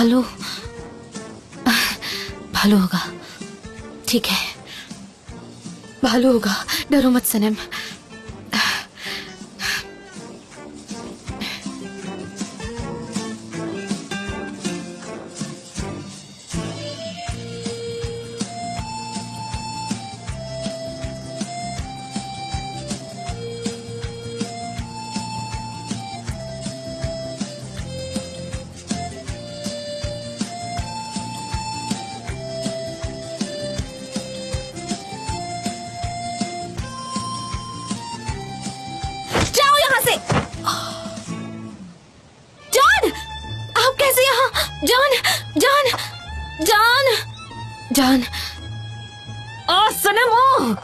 भालू भालू होगा, ठीक है, भालू होगा, डरो मत सनम। जान, सनम,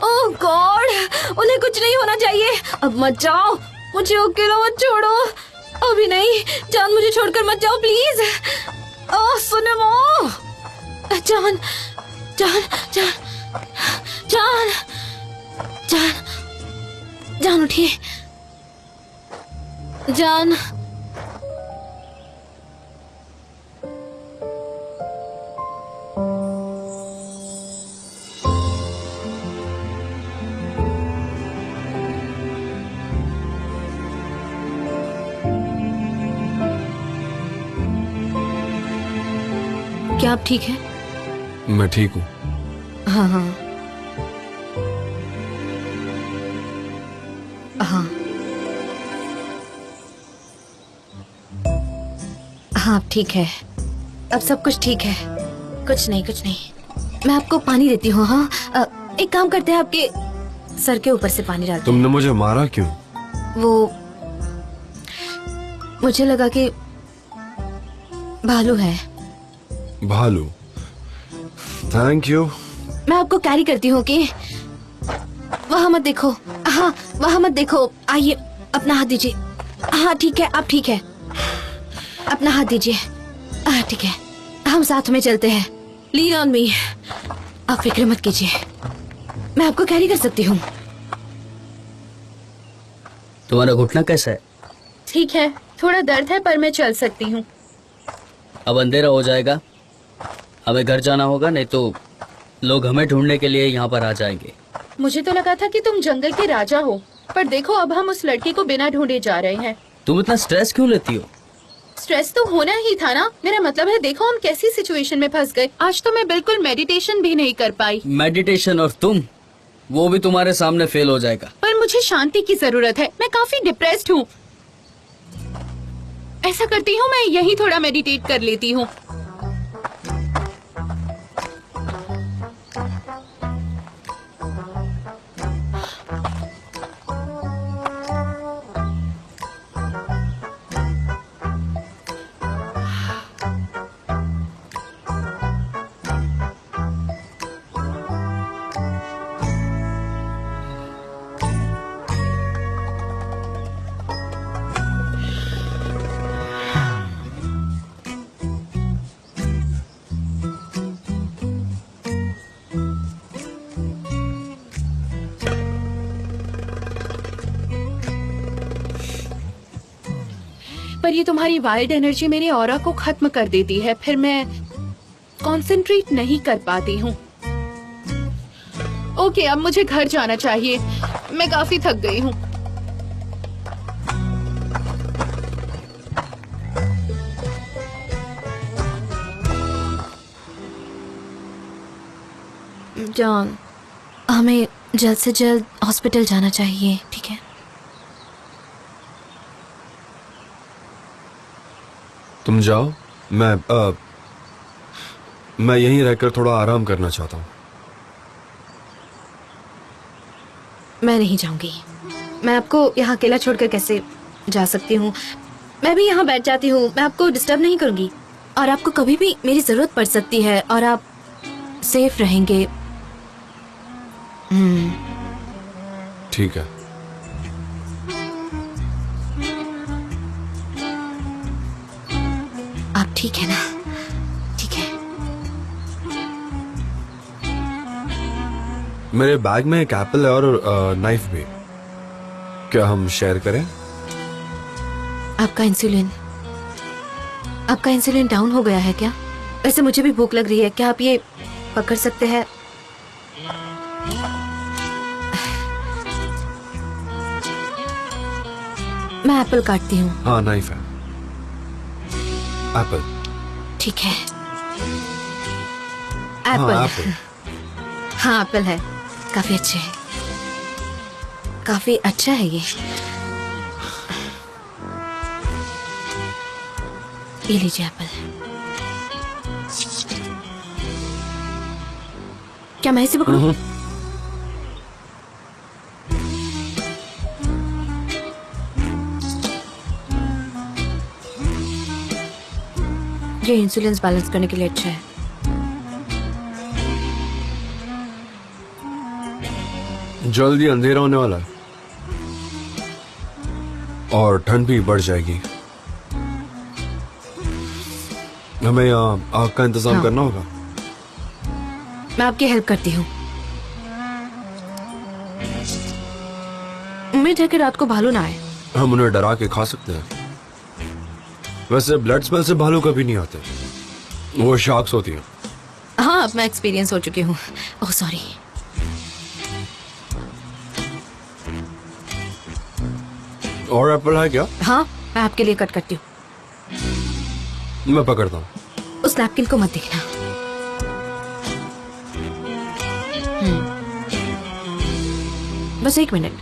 ओह गॉड, उन्हें कुछ नहीं होना चाहिए। अब मत जाओ, मुझे अकेला मत छोड़ो। अभी नहीं जान, मुझे छोड़कर मत जाओ प्लीज। सनम, जान जान जान जान जान जान उठिए जान। क्या आप ठीक हैं? मैं ठीक हूँ। हाँ हाँ हाँ हाँ, आप ठीक है, अब सब कुछ ठीक है, कुछ नहीं कुछ नहीं। मैं आपको पानी देती हूँ। हाँ, एक काम करते हैं, आपके सर के ऊपर से पानी डालते हैं। तुमने मुझे मारा क्यों? वो मुझे लगा कि भालू है। भालू? Thank you. मैं आपको कैरी करती हूँ कि वहाँ मत देखो। हाँ, वहाँ मत देखो। आइए, अपना हाथ दीजिए। हाँ ठीक है, आप ठीक है, अपना हाथ दीजिए। ठीक है, हम साथ में चलते हैं। लीन ऑन मी, आप फिक्र मत कीजिए, मैं आपको कैरी कर सकती हूँ। तुम्हारा घुटना कैसा है? ठीक है, थोड़ा दर्द है पर मैं चल सकती हूँ। अब अंधेरा हो जाएगा, हमें घर जाना होगा, नहीं तो लोग हमें ढूंढने के लिए यहाँ पर आ जाएंगे। मुझे तो लगा था कि तुम जंगल के राजा हो, पर देखो अब हम उस लड़की को बिना ढूंढे जा रहे हैं। तुम इतना स्ट्रेस क्यों लेती हो? स्ट्रेस तो होना ही था ना, मेरा मतलब है देखो हम कैसी सिचुएशन में फंस गए। आज तो मैं बिल्कुल मेडिटेशन भी नहीं कर पाई। मेडिटेशन और तुम, वो भी तुम्हारे सामने फेल हो जाएगा। पर मुझे शांति की जरूरत है, मैं काफी डिप्रेस्ड हूँ। ऐसा करती हूँ, मैं यही थोड़ा मेडिटेट कर लेती हूँ। पर ये तुम्हारी वाइल्ड एनर्जी मेरे ऑरा को खत्म कर देती है, फिर मैं कंसंट्रेट नहीं कर पाती हूँ। ओके, अब मुझे घर जाना चाहिए, मैं काफी थक गई हूँ। जॉन, हमें जल्द से जल्द हॉस्पिटल जाना चाहिए, ठीक है? तुम जाओ, मैं यहीं रहकर थोड़ा आराम करना चाहता हूँ। मैं नहीं जाऊंगी, मैं आपको यहाँ अकेला छोड़कर कैसे जा सकती हूँ? मैं भी यहाँ बैठ जाती हूँ, मैं आपको डिस्टर्ब नहीं करूंगी, और आपको कभी भी मेरी जरूरत पड़ सकती है, और आप सेफ रहेंगे। ठीक है। आप ठीक है ना? ठीक है। मेरे बैग में एक एप्पल है और नाइफ भी। क्या हम शेयर करें? आपका इंसुलिन आपका इंसुलिन डाउन हो गया है क्या? वैसे मुझे भी भूख लग रही है, क्या आप ये पकड़ सकते हैं? मैं एप्पल काटती हूँ। हाँ नाइफ है। एप्पल। ठीक है। हाँ एप्पल। एप्पल। हाँ एप्पल है, काफी अच्छे है, काफी अच्छा है ये लीजिए एप्पल। क्या मैं इसे पकड़ूं? ये इंसुलिन बैलेंस करने के लिए अच्छा है। जल्दी अंधेरा होने वाला है और ठंड भी बढ़ जाएगी। हमें यहाँ आग का इंतजाम हाँ। करना होगा। मैं आपकी हेल्प करती हूँ। उम्मीद है कि रात को भालू ना आए। हम उन्हें डरा के खा सकते हैं। वैसे ब्लड स्मेल से भालू कभी नहीं आते, वो शार्क्स होती हैं। हाँ अब मैं एक्सपीरियंस हो चुकी हूँ। Oh sorry. और एप्पल है क्या? हाँ मैं आपके लिए कट करती हूँ। मैं पकड़ता हूँ। उस नैपकिन को मत देखना। बस 1 मिनट।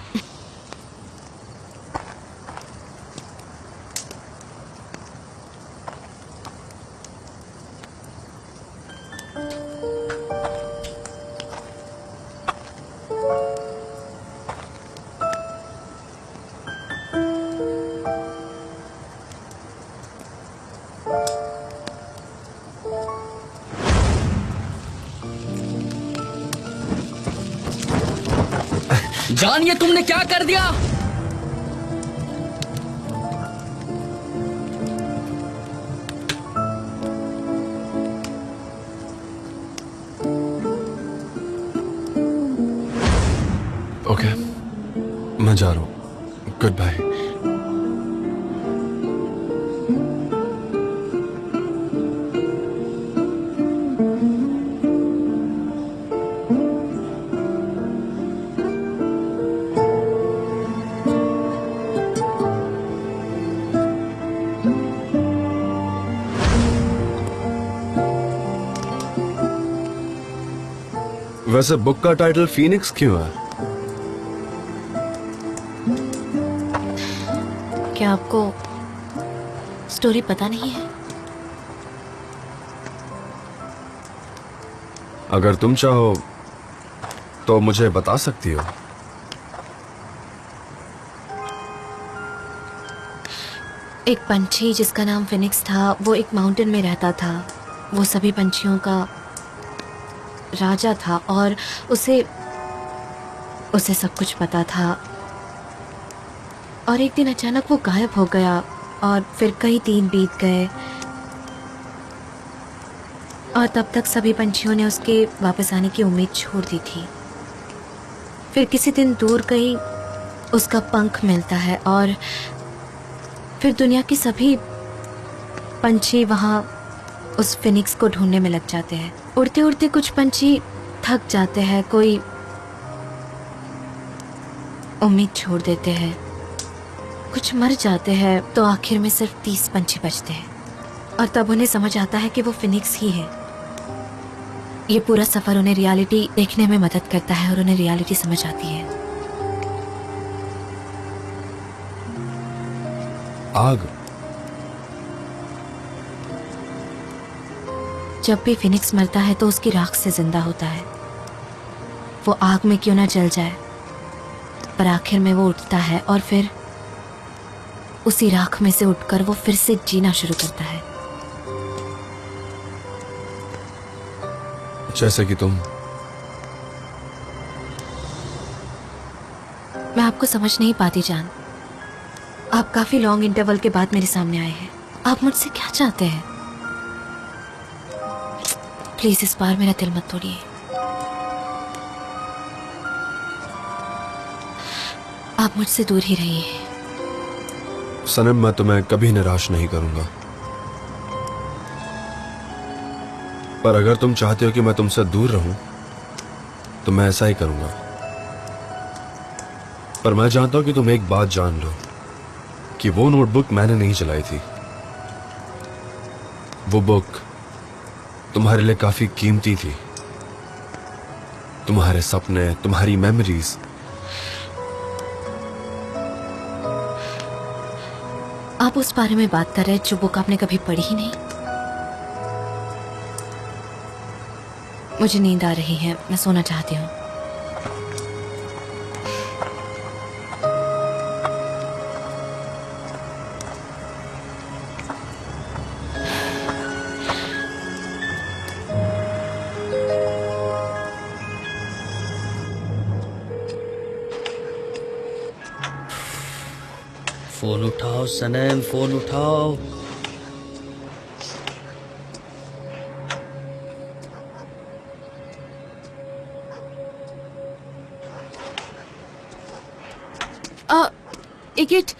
जान, ये तुमने क्या कर दिया? ओके, मैं जा रहा हूँ। Good bye. वैसे बुक का टाइटल फीनिक्स क्यों है? क्या आपको स्टोरी पता नहीं है? अगर तुम चाहो तो मुझे बता सकती हो। एक पंछी जिसका नाम फिनिक्स था, वो एक माउंटेन में रहता था। वो सभी पंछियों का राजा था और उसे सब कुछ पता था। और एक दिन अचानक वो गायब हो गया और फिर कई दिन बीत गए और तब तक सभी पंछियों ने उसके वापस आने की उम्मीद छोड़ दी थी। फिर किसी दिन दूर कहीं उसका पंख मिलता है और फिर दुनिया के सभी पंछी वहां उस फिनिक्स को ढूंढने में लग जाते हैं। उड़ते उड़ते कुछ पंछी थक जाते हैं, कोई उम्मीद छोड़ देते हैं, कुछ मर जाते हैं, तो आखिर में सिर्फ 30 पंछी बचते हैं। और तब उन्हें समझ आता है कि वो फिनिक्स ही है। ये पूरा सफर उन्हें रियलिटी देखने में मदद करता है और उन्हें रियलिटी समझ आती है। आग। जब भी फिनिक्स मरता है तो उसकी राख से जिंदा होता है। वो आग में क्यों ना जल जाए, पर आखिर में वो उठता है और फिर उसी राख में से उठकर वो फिर से जीना शुरू करता है। जैसे कि तुम। मैं आपको समझ नहीं पाती जान। आप काफी लॉन्ग इंटरवल के बाद मेरे सामने आए हैं। आप मुझसे क्या चाहते हैं? प्लीज इस बार मेरा दिल मत तोड़िए। आप मुझसे दूर ही रहिए। सनम, मैं तुम्हें कभी निराश नहीं करूंगा। पर अगर तुम चाहते हो कि मैं तुमसे दूर रहूं तो मैं ऐसा ही करूंगा। पर मैं जानता हूं कि तुम एक बात जान लो कि वो नोटबुक मैंने नहीं चलाई थी। वो बुक तुम्हारे लिए काफी कीमती थी। तुम्हारे सपने, तुम्हारी मेमोरीज। आप उस बारे में बात कर रहे हैं जो बुक आपने कभी पढ़ी ही नहीं। मुझे नींद आ रही है, मैं सोना चाहती हूँ। फोन उठाओ सनम, फोन उठाओ। इगिट,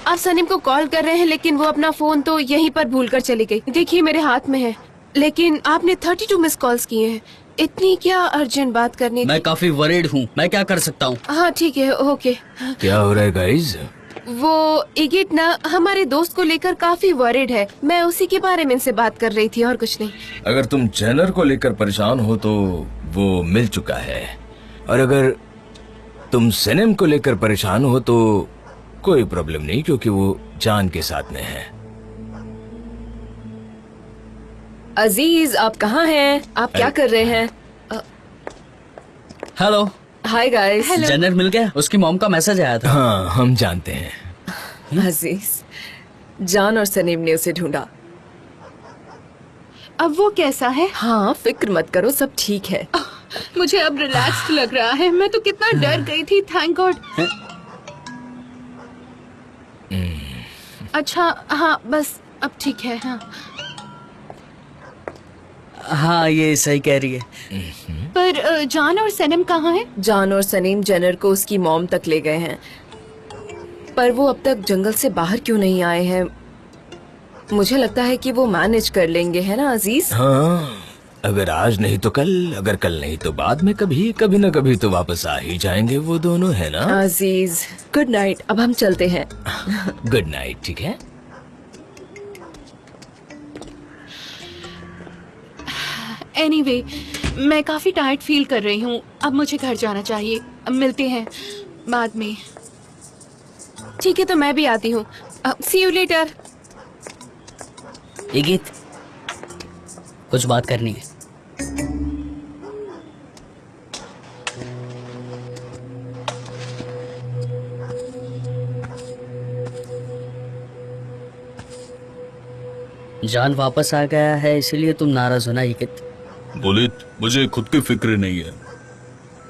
आप सनीम को कॉल कर रहे हैं लेकिन वो अपना फोन तो यहीं पर भूलकर चली गई। देखिए मेरे हाथ में है, लेकिन आपने 32 मिस कॉल्स किए हैं। इतनी क्या अर्जेंट बात करनी मैं थी? काफी वरीड हूँ, मैं क्या कर सकता हूँ? हाँ ठीक है, ओके। क्या हो रहा है गाइस? वो इगिट ना हमारे दोस्त को लेकर काफी वरीड है। मैं उसी के बारे में इनसे बात कर रही थी और कुछ नहीं। अगर तुम जेनर को लेकर परेशान हो तो वो मिल चुका है, और अगर तुम सनम को लेकर परेशान हो तो कोई प्रॉब्लम नहीं, क्योंकि वो जान के साथ में है। अजीज, आप कहाँ हैं? आप क्या कर रहे हैं? Hello, hi guys. जनर मिल गया? उसकी मॉम का मैसेज आया था। हाँ, हम जानते हैं। अजीज, जान और सनीम ने उसे ढूंढा। अब वो कैसा है? हाँ, फिक्र मत करो, सब ठीक है। मुझे अब रिलैक्स्ड लग रहा है। मैं तो कितना डर गई थी, थैंक गॉड। अच्छा हाँ, बस अब ठीक है। हाँ हाँ, ये सही कह रही है। पर जान और सनम कहाँ हैं? जान और सनीम जेनर को उसकी मॉम तक ले गए हैं, पर वो अब तक जंगल से बाहर क्यों नहीं आए हैं? मुझे लगता है कि वो मैनेज कर लेंगे, है ना अजीज? हाँ, अगर आज नहीं तो कल, अगर कल नहीं तो बाद में कभी न कभी तो वापस आ ही जाएंगे वो दोनों, है ना? अजीज, गुड नाइट, अब हम चलते हैं। गुड नाइट, ठीक है? एनीवे, मैं काफी टायर्ड फील कर रही हूँ। अब मुझे घर जाना चाहिए। अब मिलते हैं बाद में। ठीक है, तो मैं भी आती हूँ। सी यू लेटर। ये गीत, कुछ बात करनी है। जान वापस आ गया है, इसीलिए तुम नाराज हो ना इगित? बुलेट, मुझे खुद की फिक्र नहीं है,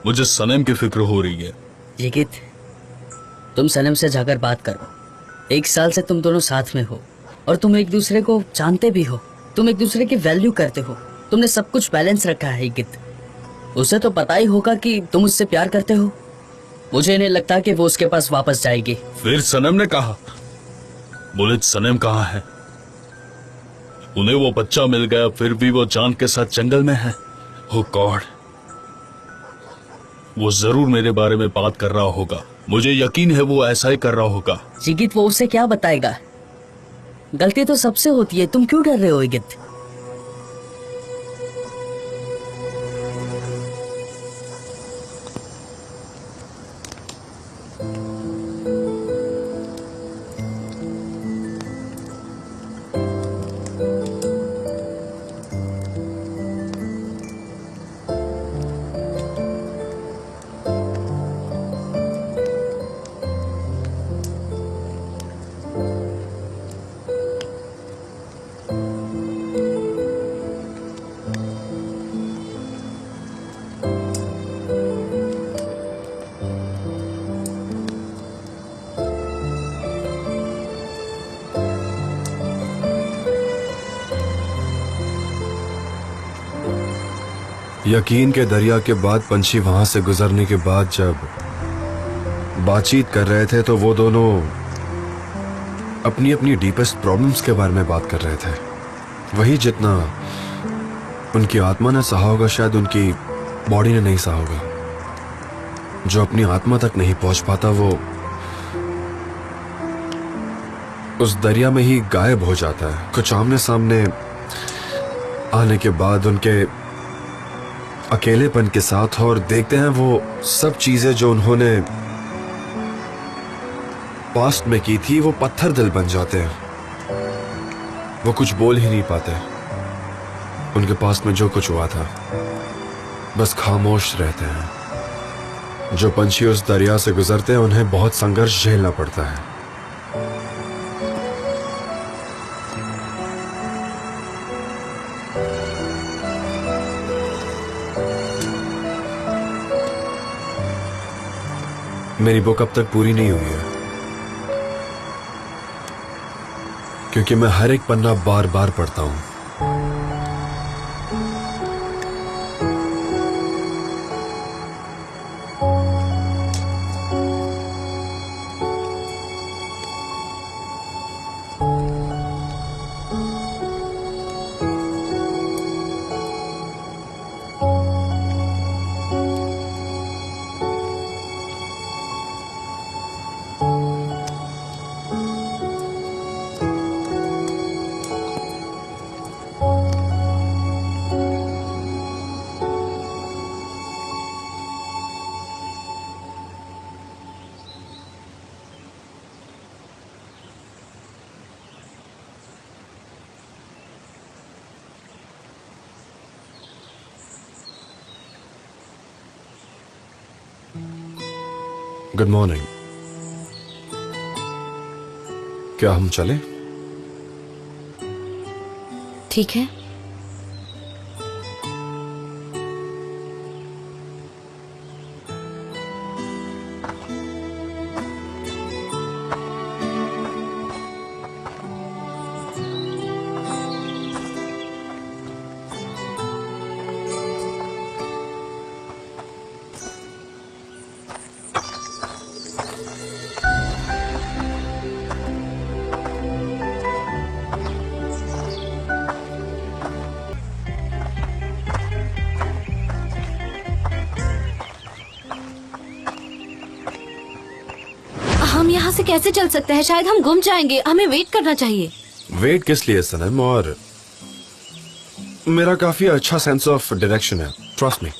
मुझे सनम की फिक्र हो रही है। इगित, तुम सनम से जाकर बात करो। 1 साल से तुम दोनों साथ में हो और तुम एक दूसरे को जानते भी हो। तुम एक दूसरे की वैल्यू करते हो। तुमने सब कुछ बैलेंस रखा है इगित। उसे तो पता ही होगा कि तुम उससे प्यार करते हो। मुझे नहीं लगता कि वो उसके पास वापस जाएगी। फिर सनम ने कहा, बुलेट सनम कहाँ है? उन्हें वो बच्चा मिल गया, फिर भी वो जान के साथ जंगल में है। ओह गॉड, वो जरूर मेरे बारे में बात कर रहा होगा। मुझे यकीन है वो ऐसा ही कर रहा होगा। जिगित, वो उसे क्या बताएगा? गलती तो सबसे होती है, तुम क्यों डर रहे हो इगित? यकीन के दरिया के बाद पंछी वहां से गुजरने के बाद जब बातचीत कर रहे थे तो वो दोनों अपनी अपनी डीपेस्ट प्रॉब्लम्स के बारे में बात कर रहे थे। वही जितना उनकी आत्मा ने सहा होगा, शायद उनकी बॉडी ने नहीं सहा होगा। जो अपनी आत्मा तक नहीं पहुंच पाता वो उस दरिया में ही गायब हो जाता है। कुछ आमने सामने आने के बाद उनके अकेलेपन के साथ और देखते हैं वो सब चीजें जो उन्होंने पास्ट में की थी वो पत्थर दिल बन जाते हैं। वो कुछ बोल ही नहीं पाते। उनके पास में जो कुछ हुआ था बस खामोश रहते हैं। जो पंछी उस दरिया से गुजरते हैं उन्हें बहुत संघर्ष झेलना पड़ता है। मेरी बुक अब तक पूरी नहीं हुई है क्योंकि मैं हर एक पन्ना बार बार पढ़ता हूं। Good morning. क्या हम चले? ठीक है। हम यहाँ से कैसे चल सकते हैं? शायद हम गुम जाएंगे। हमें वेट करना चाहिए। वेट किस लिए सनम? और मेरा काफी अच्छा सेंस ऑफ डायरेक्शन है, ट्रस्ट मी।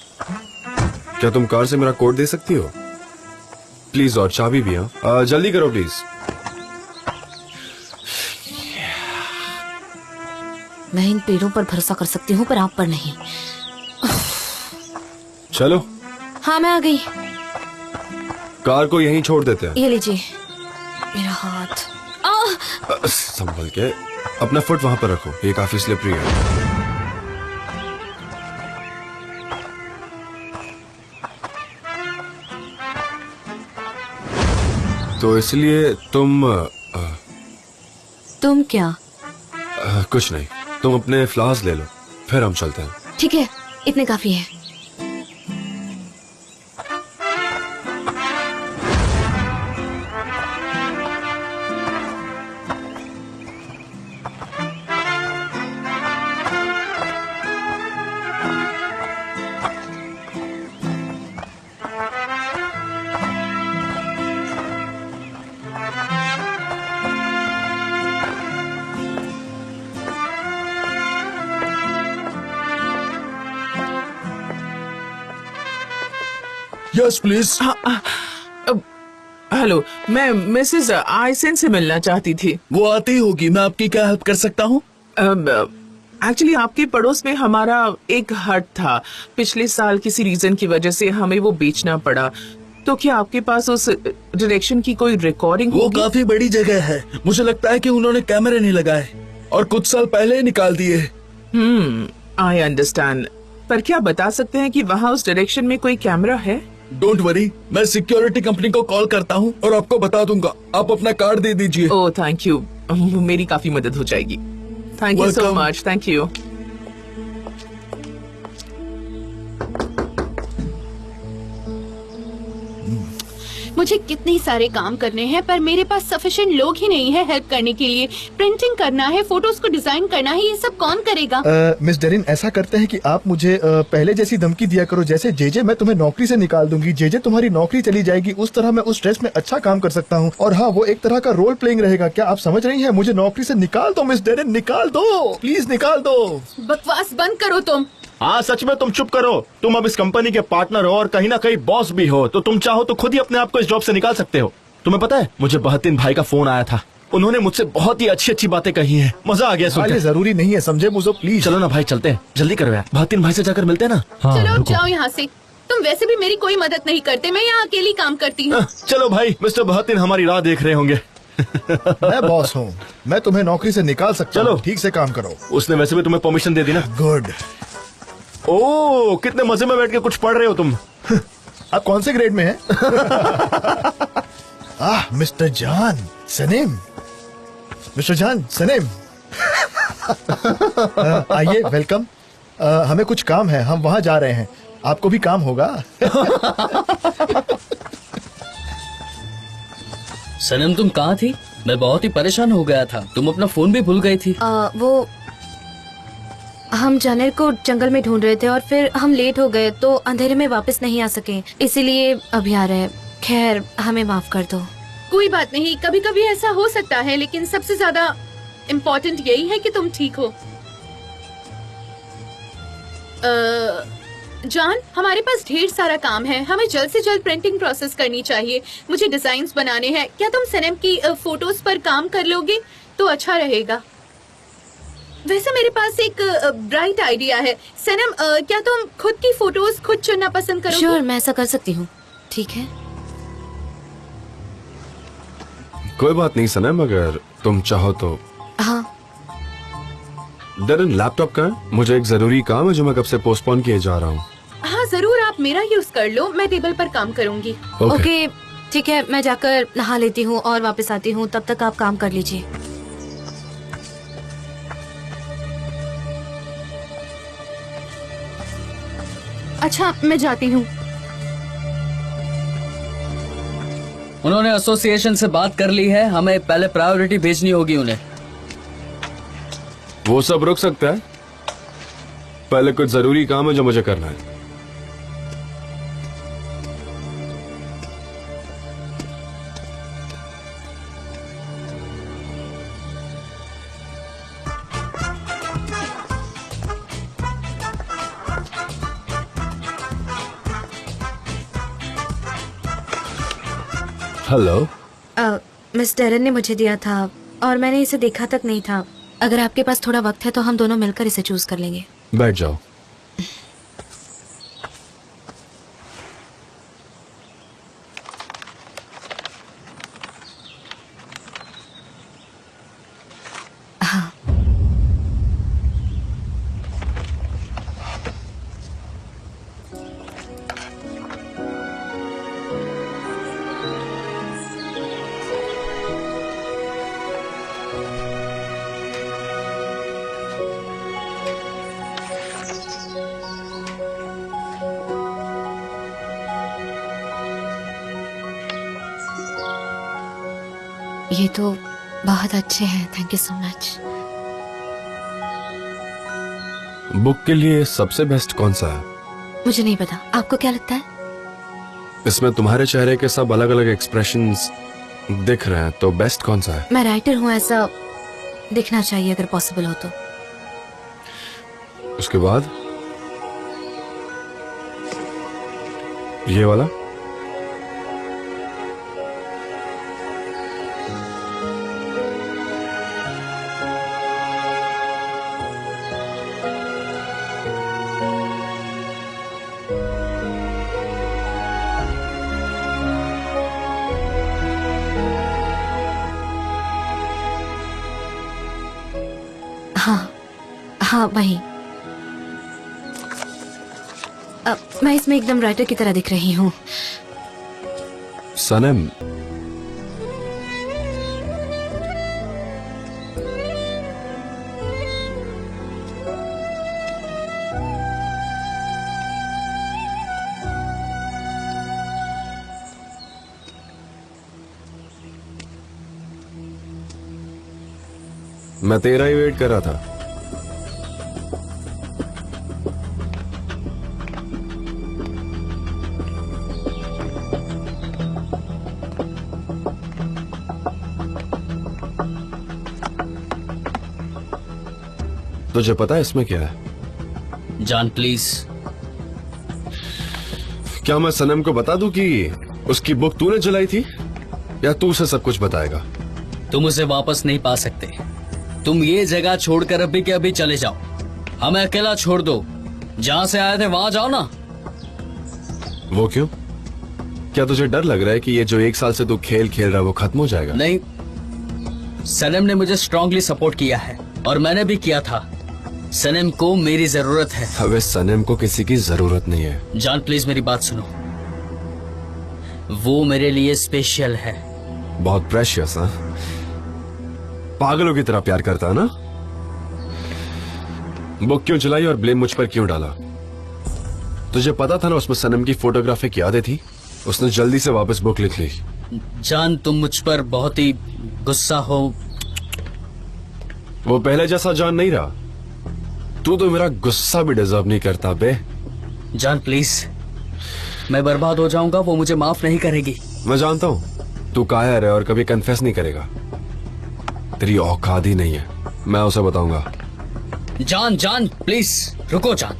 क्या तुम कार से मेरा कोड दे सकती हो प्लीज? और चाबी भी। हाँ, जल्दी करो प्लीज। मैं इन पेड़ों पर भरोसा कर सकती हूँ पर आप पर नहीं। चलो। हाँ, मैं आ गई। कार को यहीं छोड़ देते हैं। ये लीजिए मेरा हाथ। संभल के। अपना फुट वहां पर रखो, ये काफी स्लिपरी है। तो इसलिए तुम क्या? कुछ नहीं, तुम अपने फ्लावर्स ले लो, फिर हम चलते हैं। ठीक है, इतने काफी है। Yes please. हेलो, मैं मिसेस आइसन से मिलना चाहती थी। वो आती होगी, मैं आपकी क्या हेल्प कर सकता हूँ? एक्चुअली आपके पड़ोस में हमारा एक हट था। पिछले साल किसी रीजन की वजह से हमें वो बेचना पड़ा। तो क्या आपके पास उस डायरेक्शन की कोई रिकॉर्डिंग वो होगी? काफी बड़ी जगह है, मुझे लगता है कि उन्होंने कैमरे नहीं लगाए और कुछ साल पहले ही निकाल दिए। I understand. पर क्या बता सकते हैं कि वहाँ उस डायरेक्शन में कोई कैमरा है? डोंट वरी, मैं सिक्योरिटी कंपनी को कॉल करता हूँ और आपको बता दूंगा। आप अपना कार्ड दे दीजिए। ओह थैंक यू, मेरी काफी मदद हो जाएगी। Thank you so Welcome. Much. Thank you. मुझे कितने सारे काम करने हैं पर मेरे पास सफिशिएंट लोग ही नहीं है हेल्प करने के लिए। प्रिंटिंग करना है, फोटोज को डिजाइन करना है, ये सब कौन करेगा? मिस डेरिन, ऐसा करते हैं कि आप मुझे पहले जैसी धमकी दिया करो, जैसे जेजे मैं तुम्हें नौकरी से निकाल दूंगी, जेजे तुम्हारी नौकरी चली जाएगी, उस तरह मैं उस स्ट्रेस में अच्छा काम कर सकता हूँ। और हाँ, वो एक तरह का रोल प्लेइंग रहेगा। क्या आप समझ रही हैं? मुझे नौकरी से निकाल दो मिस डेरिन, निकाल दो, प्लीज निकाल दो। बकवास बंद करो तुम। हाँ सच में तुम चुप करो। तुम अब इस कंपनी के पार्टनर हो और कहीं ना कहीं बॉस भी हो, तो तुम चाहो तो खुद ही अपने आप को इस जॉब से निकाल सकते हो। तुम्हें पता है, मुझे बहतीन भाई का फोन आया था, उन्होंने मुझसे बहुत ही अच्छी अच्छी बातें कही हैं। मजा आ गया सुनकर। ये जरूरी नहीं है, समझे मुझे, प्लीज। चलो ना भाई, चलते हैं, जल्दी करो यार। बहतीन भाई से जाकर मिलते हैं ना। चलो अब जाओ यहाँ से। तुम वैसे भी मेरी कोई मदद नहीं करते, मैं यहाँ अकेली काम करती हूँ। चलो भाई, मिस्टर बहतीन हमारी राह देख रहे होंगे। मैं बॉस हूँ, मैं तुम्हें नौकरी से निकाल सकता चलो। हूँ, ठीक से काम करो। उसने वैसे भी तुम्हें परमिशन दे दी ना। गुड। ओह, कितने मजे में बैठ के कुछ पढ़ रहे हो तुम। आप कौन से ग्रेड में हैं? मिस्टर जान सनीम, मिस्टर जान सनीम। आइए, वेलकम। हमें कुछ काम है, हम वहाँ जा रहे हैं। आपको भी काम होगा। सनम, तुम कहाँ थी? मैं बहुत ही परेशान हो गया था। तुम अपना फोन भी भूल गई थी। वो हम जानर को जंगल में ढूंढ रहे थे और फिर हम लेट हो गए तो अंधेरे में वापस नहीं आ सके, इसीलिए अभी आ रहे हैं। खैर, हमें माफ कर दो। कोई बात नहीं, कभी कभी ऐसा हो सकता है, लेकिन सबसे ज्यादा इम्पोर्टेंट यही है कि तुम ठीक हो। जॉन, हमारे पास ढेर सारा काम है, हमें जल्द से जल्द प्रिंटिंग प्रोसेस करनी चाहिए। मुझे डिजाइन्स बनाने हैं। क्या तुम सनम की फोटोज पर काम कर लोगे तो अच्छा रहेगा। वैसे मेरे पास एक ब्राइट आइडिया है। सनम, क्या तुम खुद की फोटोज खुद चुनना पसंद करोगे? श्योर, मैं ऐसा कर सकती हूँ। ठीक है। कोई बात नहीं सनम, अगर तुम चाहो तो। हाँ। डेरिन, लैपटॉप का है? मुझे एक जरूरी काम है जो मैं कब से पोस्टपोन किए जा रहा हूँ। हाँ जरूर, आप मेरा यूज कर लो, मैं टेबल पर काम करूंगी। ओके, ठीक है, मैं जाकर नहा लेती हूँ और वापस आती हूँ। तब तक आप काम कर लीजिए। अच्छा, मैं जाती हूँ। उन्होंने एसोसिएशन से बात कर ली है, हमें पहले प्रायोरिटी भेजनी होगी उन्हें। वो सब रुक सकता है, पहले कुछ जरूरी काम है जो मुझे करना है। हेलो। मिस डेरन ने मुझे दिया था और मैंने इसे देखा तक नहीं था। अगर आपके पास थोड़ा वक्त है तो हम दोनों मिलकर इसे चूज कर लेंगे। बैठ जाओ। हाँ। ये तो बहुत अच्छे हैं, thank you so much. Book के लिए सबसे बेस्ट कौन सा है? मुझे नहीं पता, आपको क्या लगता है? इसमें तुम्हारे चेहरे के सब अलग अलग एक्सप्रेशंस दिख रहे हैं, तो बेस्ट कौन सा है? मैं राइटर हूँ, ऐसा दिखना चाहिए अगर पॉसिबल हो तो। उसके बाद ये वाला? हाँ वही। मैं इसमें एकदम राइटर की तरह दिख रही हूँ। सनम, मैं तेरा ही वेट कर रहा था। तुझे पता है इसमें क्या है? जान प्लीज। क्या मैं सनम को बता दूं कि उसकी बुक तूने जलाई थी, या तू उसे सब कुछ बताएगा? तुम उसे वापस नहीं पा सकते। तुम ये जगह छोड़कर अभी के अभी चले जाओ। हमें अकेला छोड़ दो। जहां से आए थे वहां जाओ ना। वो क्यों? क्या तुझे डर लग रहा है कि ये जो 1 साल से तू खेल खेल रहा है वो खत्म हो जाएगा? नहीं, सनम ने मुझे स्ट्रांगली सपोर्ट किया है और मैंने भी किया था। सनम को मेरी जरूरत है। अबे सनम को किसी की जरूरत नहीं है। जान प्लीज मेरी बात सुनो। वो मेरे लिए स्पेशल है। बहुत प्रेशियस। हाँ, पागलों की तरह प्यार करता है ना? बुक क्यों जलाई और ब्लेम मुझ पर क्यों डाला? तुझे पता था ना उसमें सनम की फोटोग्राफिक यादें थी। उसने जल्दी से वापस बुक लिख ली। जान तुम मुझ पर बहुत ही गुस्सा हो। वो पहले जैसा जान नहीं रहा। तू तो मेरा गुस्सा भी डिजर्व नहीं करता बे। जान प्लीज, मैं बर्बाद हो जाऊंगा, वो मुझे माफ नहीं करेगी। मैं जानता हूँ तू कायर है और कभी कन्फेस नहीं करेगा। तेरी औकात ही नहीं है। मैं उसे बताऊंगा। जान जान प्लीज रुको जान।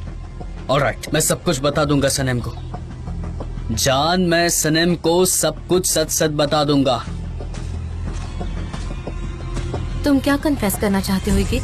ऑलराइट, मैं सब कुछ बता दूंगा सनम को। जान, मैं सनम को सब कुछ सच सच बता दूंगा। तुम क्या कन्फेस करना चाहते हो इगित?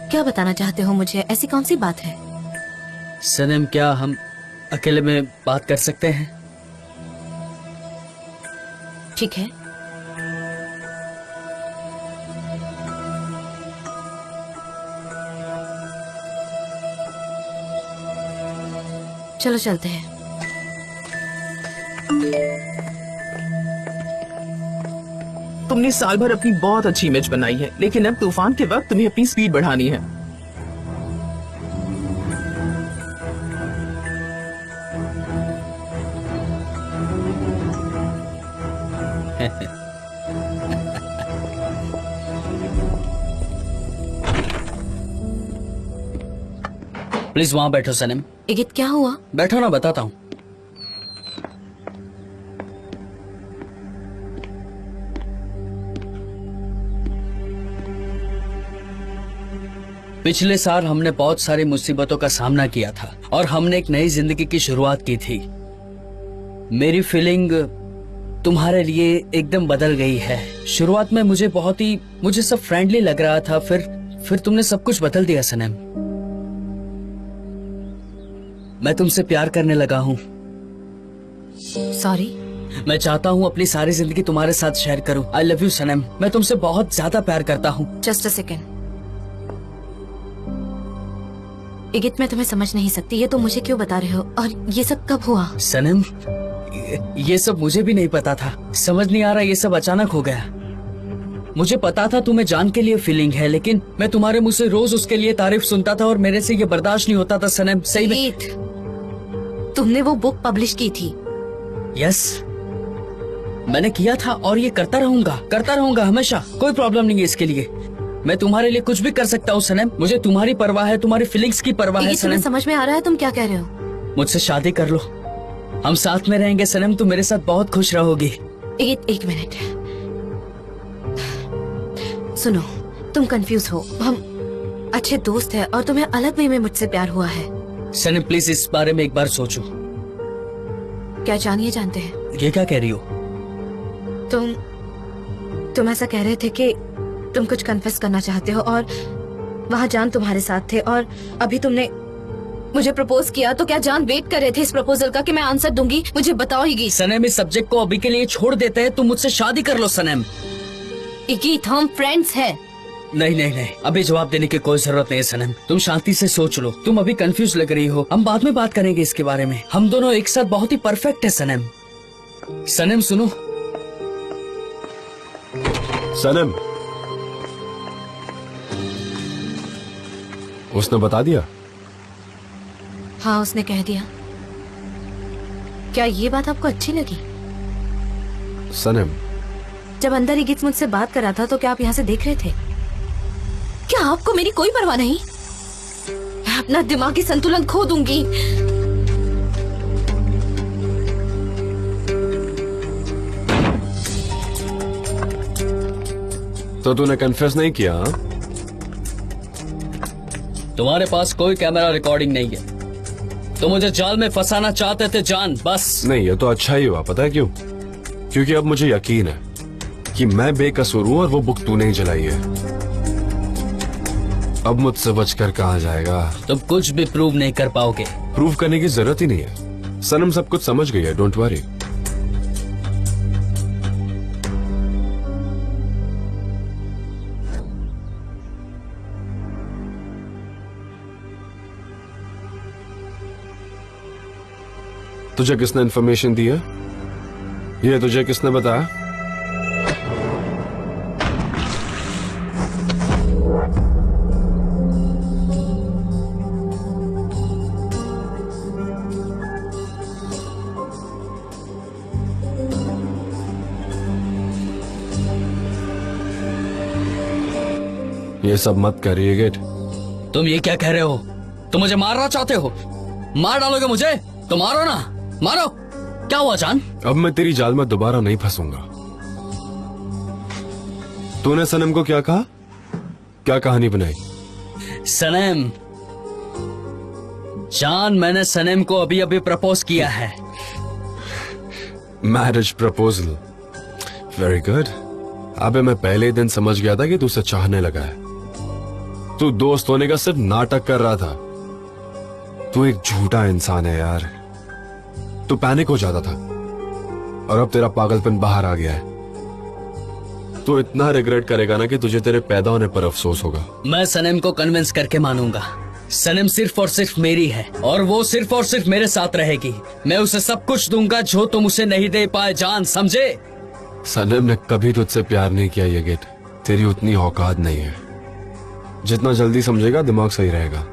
क्या बताना चाहते हो मुझे? ऐसी कौन सी बात है? सनम, क्या हम अकेले में बात कर सकते हैं? ठीक है। चलो चलते हैं। तुमने साल भर अपनी बहुत अच्छी इमेज बनाई है, लेकिन अब तूफान के वक्त तुम्हें अपनी स्पीड बढ़ानी है। प्लीज वहां बैठो सनम। इगित क्या हुआ? बैठो ना, बताता हूँ। पिछले साल हमने बहुत सारी मुसीबतों का सामना किया था और हमने एक नई जिंदगी की शुरुआत की थी। मेरी फीलिंग तुम्हारे लिए एकदम बदल गई है। शुरुआत में मुझे सब फ्रेंडली लग रहा था, फिर तुमने सब कुछ बदल दिया सनम। मैं तुमसे प्यार करने लगा हूँ। सॉरी। मैं चाहता हूँ अपनी सारी जिंदगी तुम्हारे साथ शेयर करूँ। आई लव यू सनम। मैं तुमसे बहुत ज्यादा प्यार करता हूँ। Just a second. इगित, मैं तुम्हें समझ नहीं सकती। ये तो मुझे क्यों बता रहे हो? और ये सब कब हुआ? सनम, ये सब मुझे भी नहीं पता था। समझ नहीं आ रहा, ये सब अचानक हो गया। मुझे पता था तुम्हें जान के लिए फीलिंग है, लेकिन मैं तुम्हारे मुंह से रोज उसके लिए तारीफ सुनता था और मेरे से ये बर्दाश्त नहीं होता था सनम। सही में। तुमने वो बुक पब्लिश की थी? यस, मैंने किया था और ये करता रहूंगा हमेशा। कोई प्रॉब्लम नहीं है इसके लिए। मैं तुम्हारे लिए कुछ भी कर सकता हूँ सनम। मुझे तुम्हारी परवाह है, तुम्हारी फीलिंग्स की परवाह है सनम। समझ में आ रहा है तुम क्या कह रहे हो? मुझसे शादी कर लो, हम साथ में रहेंगे सनम। तुम मेरे साथ बहुत खुश रहोगी। एक मिनट सुनो, तुम कंफ्यूज हो। हम अच्छे दोस्त हैं और तुम्हें अलग वे में मुझसे प्यार हुआ है। सनम प्लीज इस बारे में एक बार सोचो। क्या जानिए जानते हैं? ये क्या कह रही हो? तुम ऐसा कह रहे थे कि तुम कुछ कन्फेस करना चाहते हो और वहाँ जान तुम्हारे साथ थे और अभी तुमने मुझे प्रपोज किया, तो क्या जान वेट कर रहे थे इस प्रपोजल का कि मैं आंसर दूंगी? मुझे बताओ इगीत। सनम, इस सब्जेक्ट को अभी के लिए छोड़ देते हैं। तुम मुझसे शादी कर लो सनम। इगीत, हम फ्रेंड्स हैं। नहीं नहीं नहीं, अभी जवाब देने की कोई जरूरत नहीं है सनम। तुम शांति से सोच लो। तुम अभी कंफ्यूज लग रही हो, हम बाद में बात करेंगे इसके बारे में। हम दोनों एक साथ बहुत ही परफेक्ट है सनम। सनम सुनो। सनम, उसने बता दिया? हाँ, उसने कह दिया। क्या ये बात आपको अच्छी लगी? सनम, जब अंदर इगित मुझसे बात कर रहा था तो क्या आप यहाँ से देख रहे थे? क्या आपको मेरी कोई परवाह नहीं? मैं अपना दिमागी संतुलन खो दूंगी। तो तूने कन्फेस नहीं किया? हाँ? तुम्हारे पास कोई कैमरा रिकॉर्डिंग नहीं है। तो मुझे जाल में फंसाना चाहते थे जान, बस। नहीं, ये तो अच्छा ही हुआ। पता है क्यों? क्योंकि अब मुझे यकीन है कि मैं बेकसूर हूँ और वो बुक तूने ही जलाई है। अब मुझसे बचकर कहाँ जाएगा? तुम कुछ भी प्रूव नहीं कर पाओगे। प्रूव करने की जरूरत ही नहीं है। सनम सब कुछ समझ गई है, डोंट वरी। तुझे किसने इन्फॉर्मेशन दी है? ये तुझे किसने बताया? ये सब मत करिए गेट। तुम ये क्या कह रहे हो? तुम मुझे मारना चाहते हो? मार डालोगे मुझे? तो मारो ना, मारो। क्या हुआ जान? अब मैं तेरी जाल में दोबारा नहीं फंसूंगा। तूने सनम को क्या कहा? क्या कहानी बनाई? सनम, जान, मैंने सनम को अभी अभी प्रपोज किया है। Marriage proposal, very good. अबे मैं पहले ही दिन समझ गया था कि तू उसे चाहने लगा है। तू दोस्त होने का सिर्फ नाटक कर रहा था। तू एक झूठा इंसान है यार। तू पैनिक हो जाता था और अब तेरा पागलपन बाहर आ गया है। तू इतना रिग्रेट करेगा ना कि तुझे तेरे पैदा होने पर अफसोस होगा। मैं सनम को कन्विंस करके मानूंगा। सनम सिर्फ और सिर्फ मेरी है और वो सिर्फ और सिर्फ मेरे साथ रहेगी। मैं उसे सब कुछ दूंगा जो तुम उसे नहीं दे पाए जान, समझे? सनम ने कभी तुझसे प्यार नहीं किया ये गेट। तेरी उतनी औकात नहीं है। जितना जल्दी समझेगा दिमाग सही रहेगा।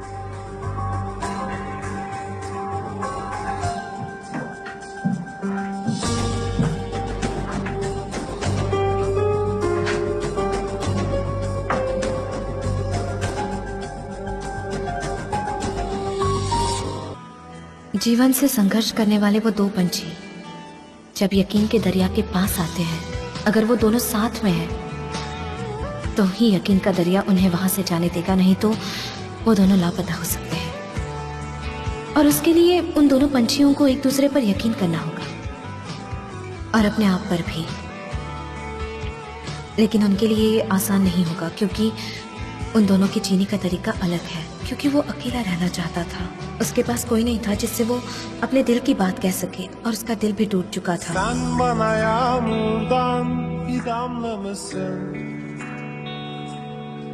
जीवन से संघर्ष करने वाले वो दो पंछी जब यकीन के दरिया के पास आते हैं, अगर वो दोनों साथ में हैं, तो ही यकीन का दरिया उन्हें वहां से जाने देगा, नहीं तो वो दोनों लापता हो सकते हैं। और उसके लिए उन दोनों पंछियों को एक दूसरे पर यकीन करना होगा और अपने आप पर भी। लेकिन उनके लिए ये आसान नहीं होगा क्योंकि उन दोनों के जीने का तरीका अलग है। क्योंकि वो अकेला रहना चाहता था, उसके पास कोई नहीं था जिससे वो अपने दिल की बात कह सके, और उसका दिल भी टूट चुका था। Sen bana yağmurdan bir damla mısın?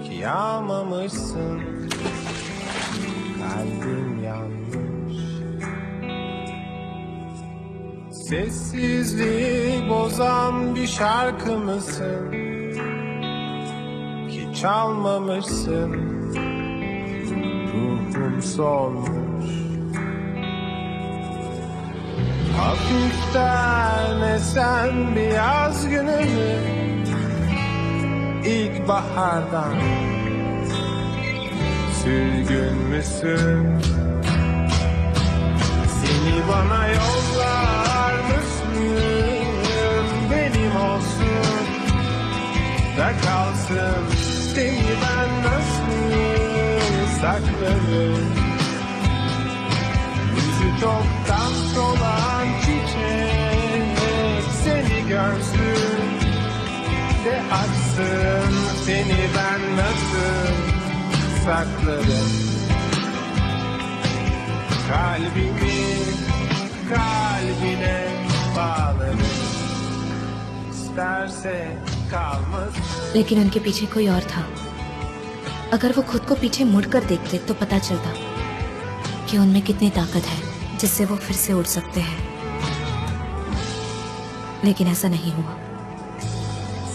Ki yağmamışsın. Kalbim yanmış. Sessizliği bozan bir şarkı mısın? Ki çalmamışsın. Ruhum solmuş. Hafiften esen bir yaz günü mü? İlkbahardan sürgün müsün? Seni bana yollar mısın? Benim olsun da kalsın. Seni ben nasıl saklarım? Yüzü çoktan solan çiçek seni görsün de açsın. Seni ben nasıl saklarım? Kalbimi kalbine bağlarım. İsterse kalmasın. लेकिन उनके पीछे कोई और था अगर वो खुद को पीछे मुड़कर देखते तो पता चलता कि उनमें कितनी ताकत है जिससे वो फिर से उड़ सकते हैं, लेकिन ऐसा नहीं हुआ।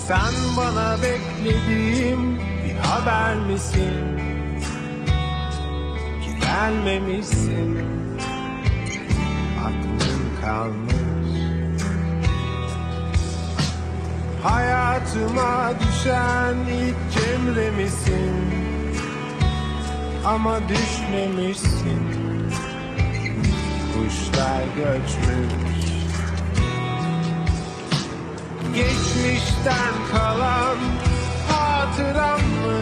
Sen bana beklediğim bir haber misin? Ki gelmemişsin, aklın kalmış. Hayatıma düşen ilk cemre misin? Ama düşmemişsin, kuşlar göçmüş. Geçmişten kalan hatıram mı?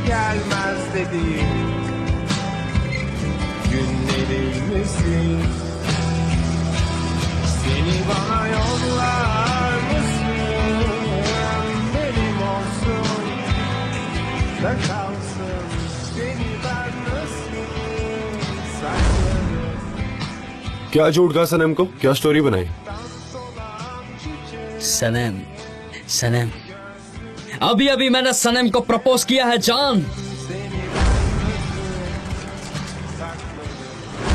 Gelmez dediğim günlerimizin. Seni bana yollar mısın? Benim olsun da kalsın. Seni ben nasıl saklarım? क्या झूठ कहा सनम को? क्या story बनाई? सनम, सनम, अभी अभी मैंने सनम को प्रपोज किया है जान।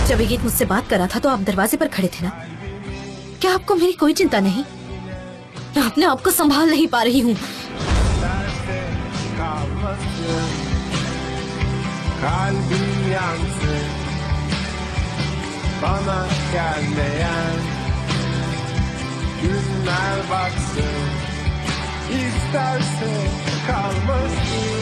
जब ये गीत मुझसे बात कर रहा था तो आप दरवाजे पर खड़े थे ना? क्या आपको मेरी कोई चिंता नहीं? मैं अपने आप को संभाल नहीं पा रही हूँ। Kalbim yansın, bana gelmeyen günler baksın, isterse kalmasın.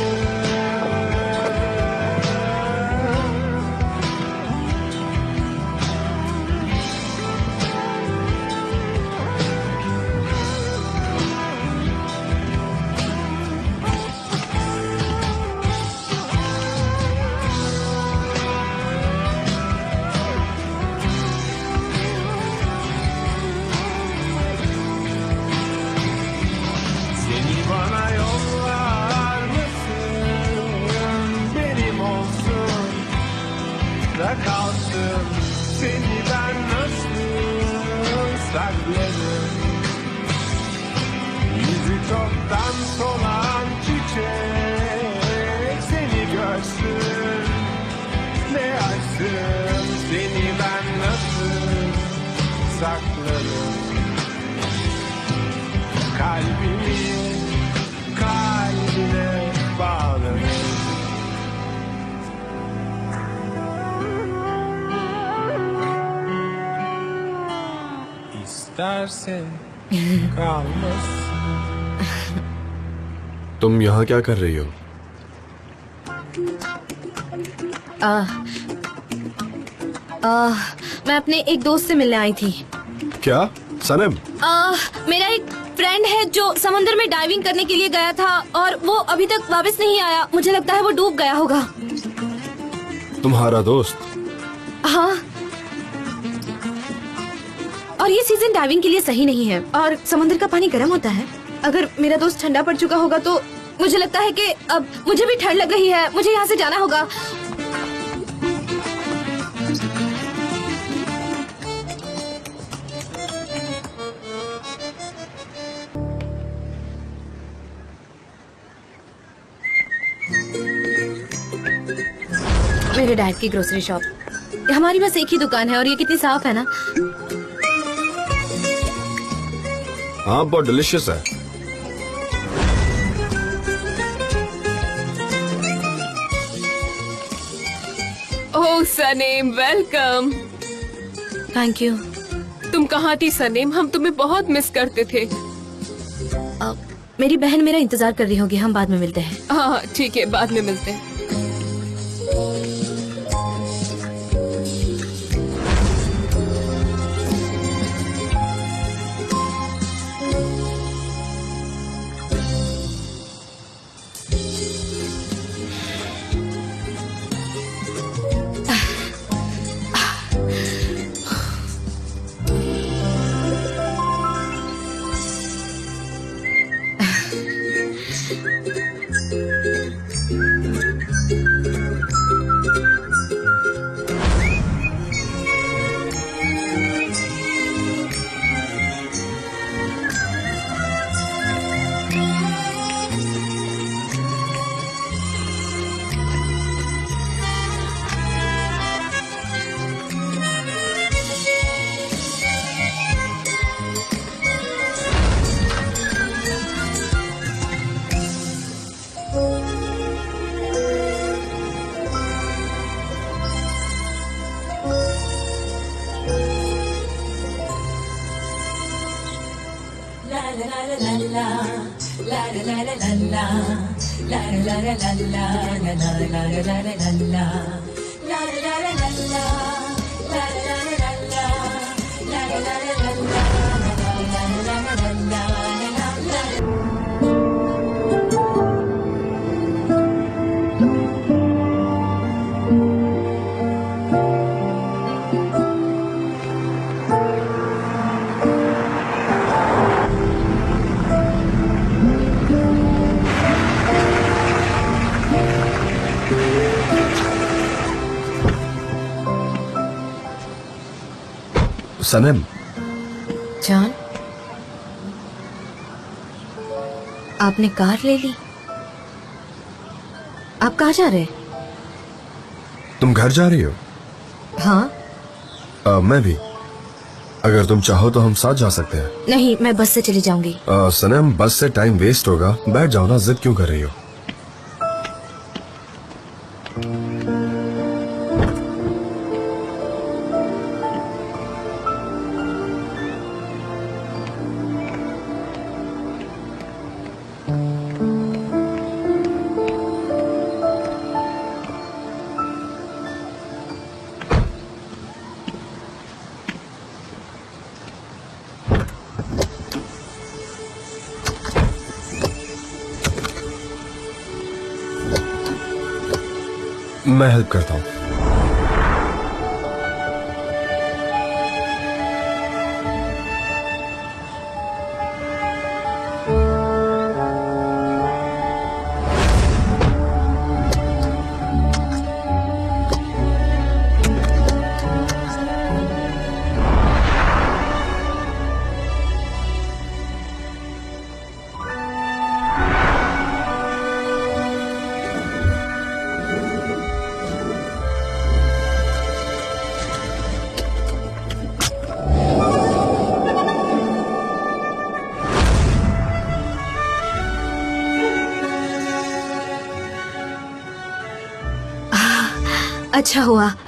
Seni bana yollar mısın? Benim olsun da kalsın. Seni ben nasıl saklarım? Yüzü çoktan solan çiçek seni görsün, ne açsın? Seni ben nasıl saklarım? Kalbimi kalbine bağlarım. İsterse kalmasın. तुम यहाँ क्या कर रही हो? मैं अपने एक दोस्त से मिलने आई थी। क्या सनम? मेरा एक फ्रेंड है जो समंदर में डाइविंग करने के लिए गया था और वो अभी तक वापस नहीं आया। मुझे लगता है वो डूब गया होगा। तुम्हारा दोस्त? हाँ, और ये सीजन डाइविंग के लिए सही नहीं है और समंदर का पानी गर्म होता है। अगर मेरा दोस्त ठंडा पड़ चुका होगा तो मुझे लगता है कि अब मुझे भी ठंड लग रही है। मुझे यहाँ से जाना होगा। मेरे डैड की ग्रोसरी शॉप। हमारी बस एक ही दुकान है और ये कितनी साफ है ना। हाँ, बहुत डिलीशियस है। ओह सनेम, वेलकम। Thank you. तुम कहाँ थी सनेम? हम तुम्हें बहुत मिस करते थे। मेरी बहन मेरा इंतजार कर रही होगी। हम बाद में मिलते हैं। हाँ ठीक है, बाद में मिलते हैं। सनम, जान, आपने कार ले ली? आप कहाँ जा रहे हैं? तुम घर जा रही हो? हाँ। मैं भी। अगर तुम चाहो तो हम साथ जा सकते हैं। नहीं, मैं बस से चली जाऊंगी। सनम, बस से टाइम वेस्ट होगा। बैठ जाओ ना, जिद क्यों कर रही हो? मैं हेल्प करता हूँ।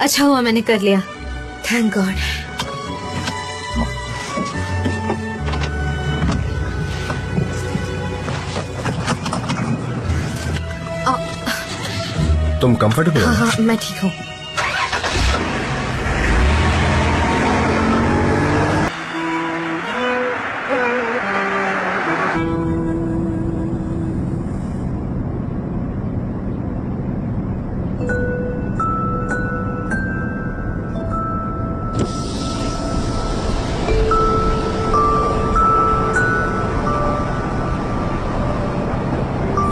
अच्छा हुआ मैंने कर लिया। Thank God. तुम कंफर्टेबल हो? हाँ, मैं ठीक हूँ।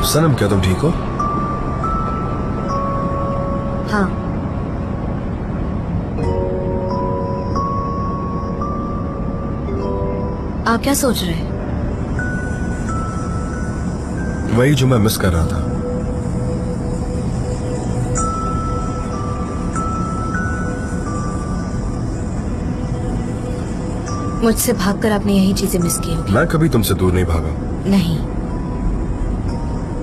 सनम, क्या तुम ठीक हो? हाँ। आप क्या सोच रहे हैं? वही जो मैं मिस कर रहा था। मुझसे भागकर आपने यही चीजें मिस की होगी। मैं कभी तुमसे दूर नहीं भागा। नहीं,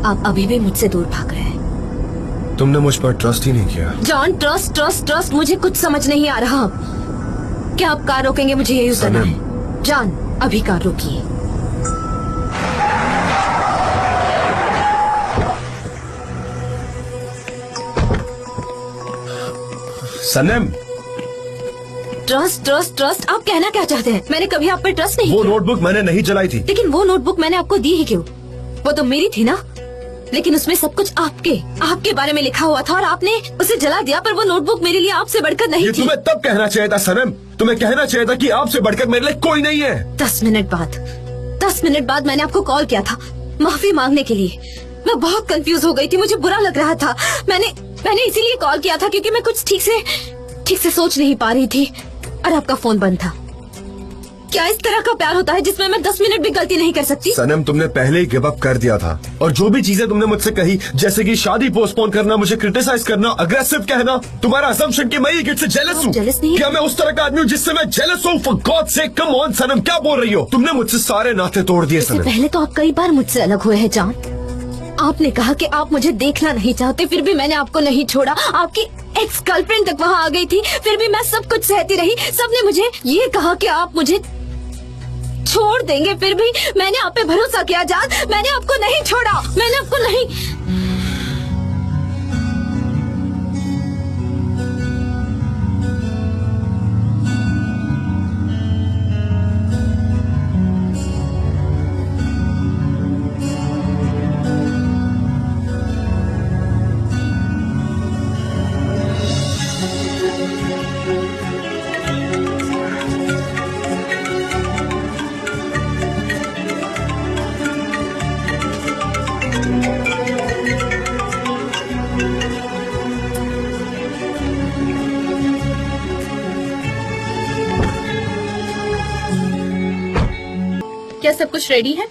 आप अभी भी मुझसे दूर भाग रहे हैं। तुमने मुझ पर ट्रस्ट ही नहीं किया। जॉन, ट्रस्ट ट्रस्ट ट्रस्ट, मुझे कुछ समझ नहीं आ रहा। क्या आप कार रोकेंगे? मुझे यही उतरना है। जॉन, अभी कार रोकिए। सनम, ट्रस्ट ट्रस्ट ट्रस्ट, आप कहना क्या चाहते हैं? मैंने कभी आप पर ट्रस्ट नहीं वो किया। नोटबुक मैंने नहीं जलाई थी। लेकिन वो नोटबुक मैंने आपको दी ही क्यों? वो तो मेरी थी ना। लेकिन उसमें सब कुछ आपके बारे में लिखा हुआ था और आपने उसे जला दिया। पर वो नोटबुक मेरे लिए आपसे बढ़कर नहीं ये थी। तुम्हें तब कहना चाहिए था सनम। तुम्हें कहना चाहिए था कि आपसे बढ़कर मेरे लिए कोई नहीं है। 10 मिनट बाद मैंने आपको कॉल किया था माफी मांगने के लिए। मैं बहुत कंफ्यूज हो गई थी, मुझे बुरा लग रहा था। मैंने इसीलिए कॉल किया था क्योंकि मैं कुछ ठीक से सोच नहीं पा रही थी और आपका फोन बंद था। क्या इस तरह का प्यार होता है जिसमें मैं 10 मिनट भी गलती नहीं कर सकती? सनम, तुमने पहले ही गिव अप कर दिया था। और जो भी चीजें तुमने मुझसे कही, जैसे कि शादी पोस्टपोन करना, मुझे क्रिटिसाइज करना, अग्रेसिव कहना, तुम्हारा असम्पशन कि मैं ये किड से जेलस हूँ। जेलस नहीं? क्या मैं उस तरह का आदमी हूँ जिससे मैं जेलस हूँ? For God sake, come on Sanam, क्या बोल रही हो? तुमने मुझसे सारे नाते तोड़ दिए इससे सनम। पहले तो आप कई बार मुझसे अलग हुए हैं जॉन। आपने कहा कि आप मुझे देखना नहीं चाहते, फिर भी मैंने आपको नहीं छोड़ा। आपकी एक्स गर्लफ्रेंड तक वहाँ आ गई थी, फिर भी मैं सब कुछ सहती रही। सबने मुझे ये कहा कि आप मुझे छोड़ देंगे, फिर भी मैंने आप पे भरोसा किया जान, मैंने आपको नहीं छोड़ा, मैंने आपको नहीं। क्या सब कुछ रेडी है?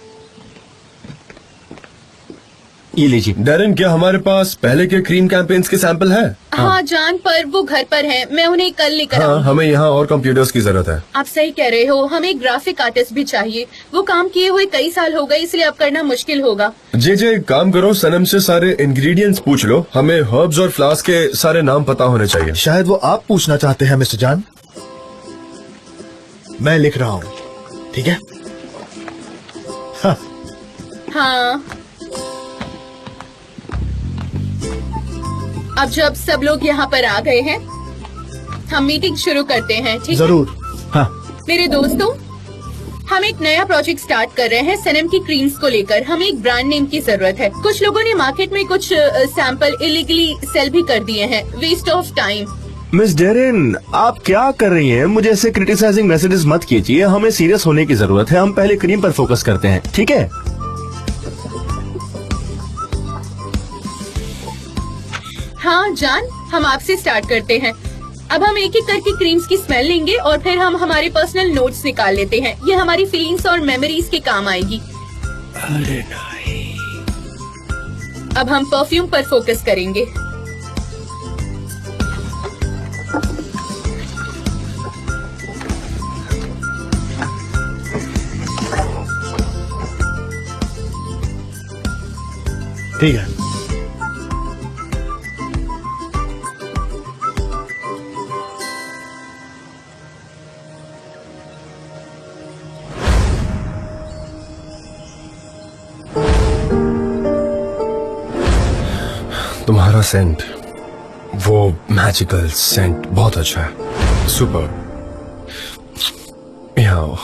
ये लीजिए। डैरेन, क्या हमारे पास पहले के क्रीम कैंपेन्स के सैंपल है? हाँ जान, पर वो घर पर है, मैं उन्हें कल लेकर हाँ, आऊंगी। हमें यहाँ और कंप्यूटर्स की जरूरत है। आप सही कह रहे हो, हमें एक ग्राफिक आर्टिस्ट भी चाहिए। वो काम किए हुए कई साल हो गए, इसलिए अब करना मुश्किल होगा। जे काम करो, सनम से सारे इंग्रेडिएंट्स पूछ लो। हमें हर्ब्स और फ्लावर्स के सारे नाम पता होने चाहिए। शायद वो आप पूछना चाहते हैं मिस्टर जान। मैं लिख रहा हूँ, ठीक है? हाँ, अब जब सब लोग यहाँ पर आ गए हैं, हम मीटिंग शुरू करते हैं, ठीक है? जरूर। हाँ, मेरे दोस्तों, हम एक नया प्रोजेक्ट स्टार्ट कर रहे हैं सनम की क्रीम्स को लेकर। हमें एक ब्रांड नेम की जरूरत है। कुछ लोगों ने मार्केट में कुछ सैंपल इलीगली सेल भी कर दिए हैं। Waste of time. Miss Derin, आप क्या कर रही हैं? मुझे ऐसे क्रिटिसाइजिंग मैसेजेस मत कीजिए। हमें सीरियस होने की जरूरत है। हम पहले क्रीम पर फोकस करते हैं, ठीक है? हाँ जान, हम आपसे स्टार्ट करते हैं। अब हम एक एक करके क्रीम्स की स्मेल लेंगे और फिर हम हमारे पर्सनल नोट्स निकाल लेते हैं। ये हमारी फीलिंग्स और मेमोरीज के काम आएगी। अरे नहीं। अब हम परफ्यूम पर फोकस करेंगे। ठीक है। तुम्हारा सेंट, वो मैजिकल सेंट बहुत अच्छा है। सुपर। यहाँ आओ।